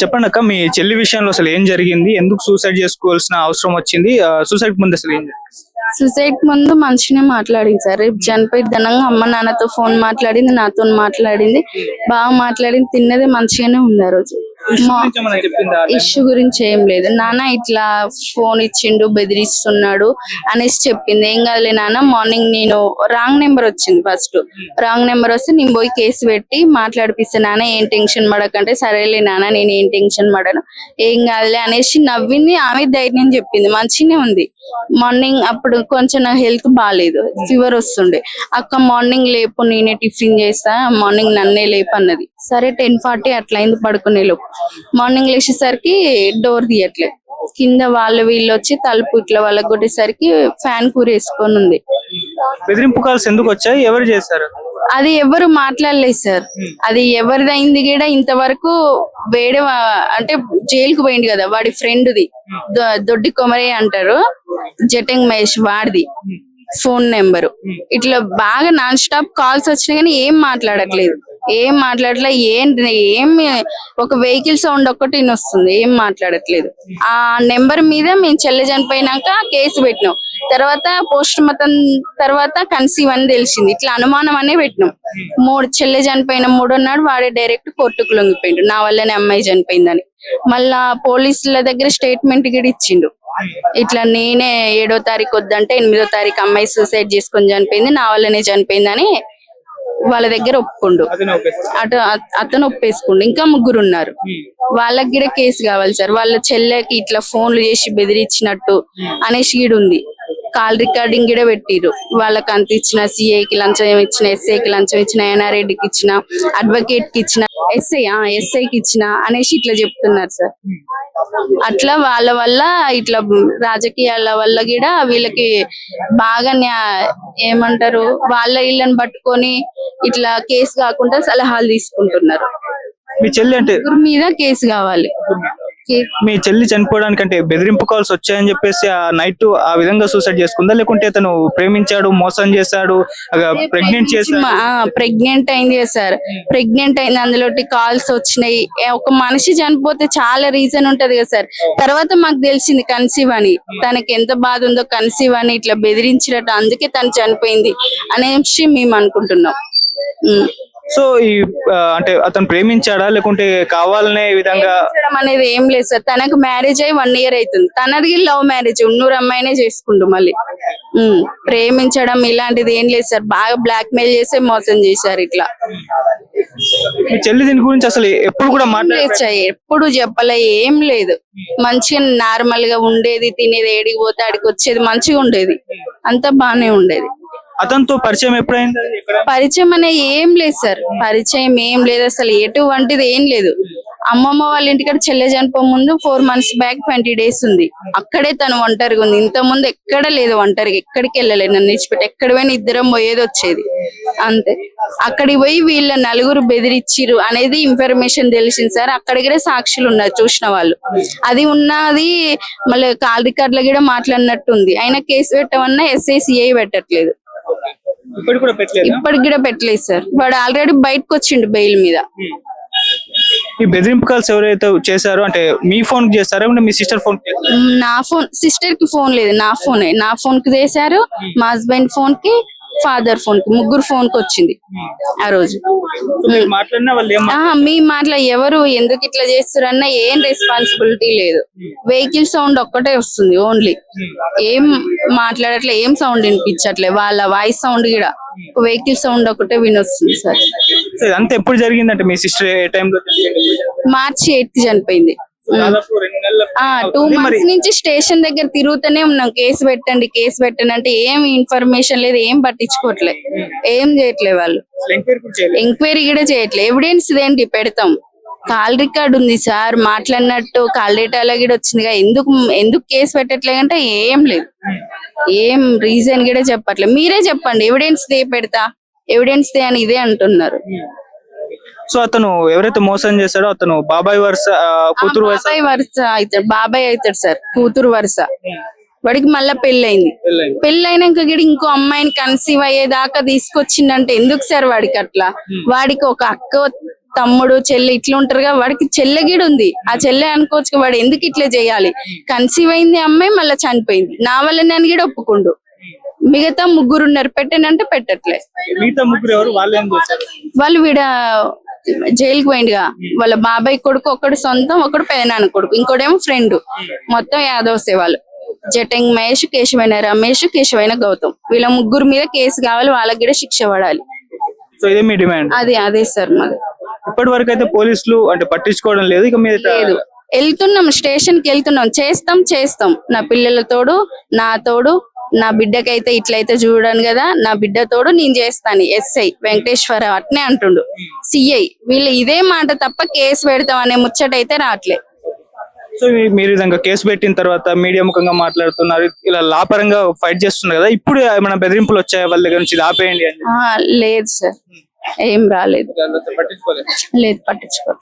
చెప్పండి అక్క, మీ చెల్లి విషయంలో అసలు ఏం జరిగింది? ఎందుకు సూసైడ్ చేసుకోవాల్సిన అవసరం వచ్చింది? సూసైడ్ ముందు అసలు ఏం జరిగింది? సూసైడ్ ముందు మంచిగానే మాట్లాడింది సార్. రేపు చనిపోయి ధనంగా అమ్మ నాన్నతో ఫోన్ మాట్లాడింది, నాతో మాట్లాడింది, బాగా మాట్లాడింది, తిన్నది మంచిగానే ఉంది ఆ రోజు. ఇష్యూ గురించి ఏం లేదు. నాన్న ఇట్లా ఫోన్ ఇచ్చిండు, బెదిరిస్తున్నాడు అనేసి చెప్పింది. ఏం కాదులే నాన్న, మార్నింగ్ నేను రాంగ్ నెంబర్ వచ్చింది, ఫస్ట్ రాంగ్ నెంబర్ వస్తే నేను పోయి కేసు పెట్టి మాట్లాడిపిస్తాను నాన్న, ఏం టెన్షన్ పడకంటే సరేలే నాన్న నేను ఏం టెన్షన్ పడను, ఏం కాదులే అనేసి నవ్వింది. ఆమె ధైర్యం చెప్పింది, మంచిగానే ఉంది. మార్నింగ్ అప్పుడు కొంచెం నా హెల్త్ బాగాలేదు, ఫీవర్ వస్తుండే. అక్క మార్నింగ్ లేపు, నేనే టిఫిన్ చేస్తా, మార్నింగ్ నన్నే లేపు అన్నది. సరే 10:40 అట్లా అయింది పడుకునే లోపు. మార్నింగ్ లేచేసరికి డోర్ తీయట్లేదు, కింద వాళ్ళు వీళ్ళు వచ్చి తలుపు ఇట్లా వాళ్ళకి కొట్టేసరికి ఫ్యాన్ కూరేసుకొని ఉంది. బెదిరింపు కాల్స్ ఎందుకు వచ్చాయి? ఎవరు చేశారు? అది ఎవరు మాట్లాడలేదు సార్. అది ఎవరిదైంది కూడా ఇంతవరకు వేరే అంటే జైలుకు పోయింది కదా వాడి ఫ్రెండ్ది, దొడ్డి కొమరే అంటారు, జటంగ్ మహేష్, వాడిది ఫోన్ నెంబరు. ఇట్లా బాగా నాన్ స్టాప్ కాల్స్ వచ్చినా కానీ ఏం మాట్లాడట్లేదు, ఏం మాట్లాడలే. ఏం ఒక వెహికల్ సౌండ్ ఒక్కటి వస్తుంది, ఏం మాట్లాడట్లేదు. ఆ నెంబర్ మీద మేము చెల్లె చనిపోయినాక కేసు పెట్టినాం. తర్వాత పోస్ట్ మార్టం తర్వాత కన్సీవ్ అని తెలిసింది. ఇట్లా అనుమానం అనే పెట్టినాం. చెల్లె చనిపోయిన 3వ నాడు వాడే డైరెక్ట్ కోర్టుకు లొంగిపోయిండు, నా వల్లనే అమ్మాయి చనిపోయిందని. మళ్ళా పోలీసుల దగ్గర స్టేట్మెంట్ కూడా ఇచ్చిండు, ఇట్లా నేనే 7వ తారీఖు వద్దంటే 8వ తారీఖు అమ్మాయి సూసైడ్ చేసుకొని చనిపోయింది, నా వల్లనే చనిపోయిందని వాళ్ళ దగ్గర ఒప్పుకుండు. అతను ఒప్పేసుకుండు. ఇంకా 3 ఉన్నారు, వాళ్ళకి కూడా కేసు కావాలి సార్. వాళ్ళ చెల్లెకి ఇట్లా ఫోన్లు చేసి బెదిరించినట్టు అనేసి గీడు ఉంది. కాల్ రికార్డింగ్ కూడా పెట్టిరు. వాళ్ళకి అంత ఇచ్చిన, సిఐకి లంచం ఇచ్చిన, ఎస్ఐకి లంచం ఇచ్చిన, ఎన్ఆర్ఐడికి ఇచ్చిన, అడ్వకేట్ కి ఇచ్చిన, ఎస్ఐకి ఇచ్చిన అనేసి ఇట్లా చెప్తున్నారు సార్. అట్లా వాళ్ళ వల్ల ఇట్లా రాజకీయాల వల్ల కూడా వీళ్ళకి బాగా ఏమంటారు, వాళ్ళ ఇళ్ళని పట్టుకొని ఇట్లా కేసు కాకుండా సలహాలు తీసుకుంటున్నారు. మీ చెల్లి అంటే మీద కేసు కావాలి. మీ చెల్లి చనిపోవడానికంటే బెదిరింపు కాల్స్ వచ్చాయని చెప్పేసి ఆ నైట్ ఆ విధంగా సూసైడ్ చేసుకుందా, లేకుంటే తను ప్రేమించాడు, మోసం చేశాడు, ప్రెగ్నెంట్ అయింది కదా సార్. ప్రెగ్నెంట్ అయింది, అందులో కాల్స్ వచ్చినాయి. ఒక మనిషి చనిపోతే చాలా రీజన్ ఉంటది కదా సార్. తర్వాత మాకు తెలిసింది కన్సీవ్ అని, తనకి ఎంత బాధ ఉందో కన్సీవ్ అని ఇట్లా బెదిరించినట్టు, అందుకే తను చనిపోయింది అనేసి మేము అనుకుంటున్నాం. సో ఈ అంటే అతను ప్రేమించాడా, లేకుంటే కావాలనే విధంగా అనేది ఏం లేదు సార్. తనకు మ్యారేజ్ అయ్యి 1 year అవుతుంది. తనది లవ్ మ్యారేజ్, ఉన్నూరు అమ్మాయినే చేసుకుంటూ మళ్ళీ. ప్రేమించడం ఇలాంటిది ఏం లేదు సార్. బాగా బ్లాక్ మెయిల్ చేసే మోసం చేశారు. ఇట్లా మీ చెల్లి దీని గురించి అసలు ఎప్పుడు కూడా ఎప్పుడు చెప్పలే, ఏం లేదు. మంచిగా నార్మల్ గా ఉండేది, తినేది, ఏడికి పోతే ఆడికి వచ్చేది, మంచిగా ఉండేది, అంతా బానే ఉండేది. అతనితో పరిచయం ఎప్పుడైంది? పరిచయం అనే ఏం లేదు సార్, పరిచయం ఏం లేదు అసలు, ఎటువంటిది ఏం లేదు. అమ్మమ్మ వాళ్ళ ఇంటికాడ చెల్లె చనిపో ముందు 4 months బ్యాక్ 20 days ఉంది, అక్కడే తను ఒంటరిగా ఉంది. ఇంత ముందు ఎక్కడ లేదు ఒంటరిగా, ఎక్కడికి వెళ్ళలేదు. నన్ను ఇచ్చిపెట్టి ఎక్కడ పోయినా ఇద్దరం పోయేది వచ్చేది అంతే. అక్కడికి పోయి వీళ్ళ 4 బెదిరిచ్చిరు అనేది ఇన్ఫర్మేషన్ తెలిసింది సార్. అక్కడ కూడా సాక్షులు ఉన్నారు, చూసిన వాళ్ళు. అది ఉన్నది మళ్ళీ కాల్ రికార్డులో కూడా మాట్లాడినట్టు ఉంది. అయినా కేసు పెట్టమన్నా SICI పెట్టట్లేదు, ఇప్పటికి కూడా పెట్టలేదు సార్. వాడు ఆల్రెడీ బయటకు వచ్చిండు బెయిల్ మీద. ఈ బెదిరింపు కాల్స్ ఎవరైతే చేశారో అంటే మీ ఫోన్ కి చేస్తారా, మీ సిస్టర్ ఫోన్? నా ఫోన్, సిస్టర్ కి ఫోన్ లేదు, నా ఫోనే. నా ఫోన్ కి చేశారు, మా హస్బెండ్ ఫోన్ కి, ఫాదర్ ఫోన్ కి, 3 phone కి వచ్చింది ఆ రోజు. మీ మాటల ఎవరు ఎందుకు ఇట్లా చేస్తారన్న ఏం రెస్పాన్సిబిలిటీ లేదు. వెహికల్ సౌండ్ ఒక్కటే వస్తుంది ఓన్లీ, ఏం మాట్లాడట్లే, ఏం సౌండ్ వినిపించట్లే. వాళ్ళ వాయిస్ సౌండ్ కూడా వెహికల్ సౌండ్ ఒకటే వినొస్తుంది సార్. అంత ఎప్పుడు జరిగిందంటే మీ సిస్టర్ ఏ టైంలో? March 8th చనిపోయింది. 2 months నుంచి స్టేషన్ దగ్గర తిరుగుతూనే ఉన్నాం, కేసు పెట్టండి కేసు పెట్టండి అంటే ఏం ఇన్ఫర్మేషన్ లేదు, ఏం పట్టించుకోవట్లే, ఏం చేయట్లే వాళ్ళు. ఎంక్వైరీ కూడా చేయట్లే. ఎవిడెన్స్ ఏంటి పెడతాం, కాల్ రికార్డ్ ఉంది సార్, మాట్లాడినట్టు కాల్ డేటాలో కూడా వచ్చిందిగా, ఎందుకు కేసు పెట్టట్లే అంటే ఏం లేదు, ఏం రీజన్ కూడా చెప్పట్లే. మీరే చెప్పండి, ఎవిడెన్స్ దే పెడతా, ఎవిడెన్స్ దే అని ఇదే అంటున్నారు. సో అతను ఎవరైతే మోసం చేశాడో అతను బాబాయ్ వరుస, కూతురు వరుస అవుతాడు, బాబాయ్ అవుతాడు సార్, కూతురు వరుస. వాడికి మళ్ళా పెళ్ళైంది. పెళ్ళైనాక కూడా ఇంకో అమ్మాయిని కన్సీవ్ అయ్యేదాకా తీసుకొచ్చిందంటే ఎందుకు సార్ వాడికి అట్లా? వాడికి ఒక అక్క తమ్ముడు చెల్లి ఇట్లా ఉంటారుగా, వాడికి చెల్లె గిడ ఉంది. ఆ చెల్లె అనుకోవచ్చు, వాడు ఎందుకు ఇట్లా చేయాలి? కన్సీవ్ అయింది అమ్మాయి, మళ్ళీ చనిపోయింది. నా వల్ల నేను కూడా ఒప్పుకుండు. మిగతా ముగ్గురు ఉన్నారు, పెట్టానంటే పెట్టట్లే. మిగతా ముగ్గురు ఎవరు? వాళ్ళు ఏం చేశారు? వాళ్ళు వీడ జైలుకి పోయిండుగా. వాళ్ళ బాబాయ్ కొడుకు ఒకడు సొంతం, ఒకడు పెదనాన్న కొడుకు, ఇంకోటేమో ఫ్రెండ్. మొత్తం యాదవ్సే వాళ్ళు. జటంగ్ మహేష్, కేశవైన రమేష్, కేశవైన గౌతమ్, వీళ్ళ ముగ్గురు మీద కేసు కావాలి, వాళ్ళకి కూడా శిక్ష పడాలి. సో ఇదే మీ డిమాండ్? అదే సార్ మాది. ఇప్పటి వరకు అయితే పోలీసులు అంటే పట్టించుకోవడం లేదు. ఇక మీద లేదు, వెళ్తున్నాం, స్టేషన్ కి వెళ్తున్నాం, చేస్తాం. నా పిల్లల తోడు, నా తోడు, నా బిడ్డకైతే ఇట్లయితే చూడను కదా, నా బిడ్డ తోడు నేను చేస్తాను. ఎస్ఐ వెంకటేశ్వర అట్నే అంటుండు. సిఐ వీళ్ళు ఇదే మాట తప్ప కేసు పెడతాం అనే ముచ్చట అయితే రావట్లే. సో మీరు విధంగా కేసు పెట్టిన తర్వాత మీడియా ముఖంగా మాట్లాడుతున్నారు, ఇలా లాపరంగా ఫైట్ చేస్తున్నారు కదా, ఇప్పుడు ఏమైనా బెదిరింపులు వచ్చాయి వాళ్ళ దగ్గర నుంచి, ఇది ఆపేయండి అని? లేదు సార్, ఏం రాలేదు. పట్టించుకోలేదు. లేదు, పట్టించుకో.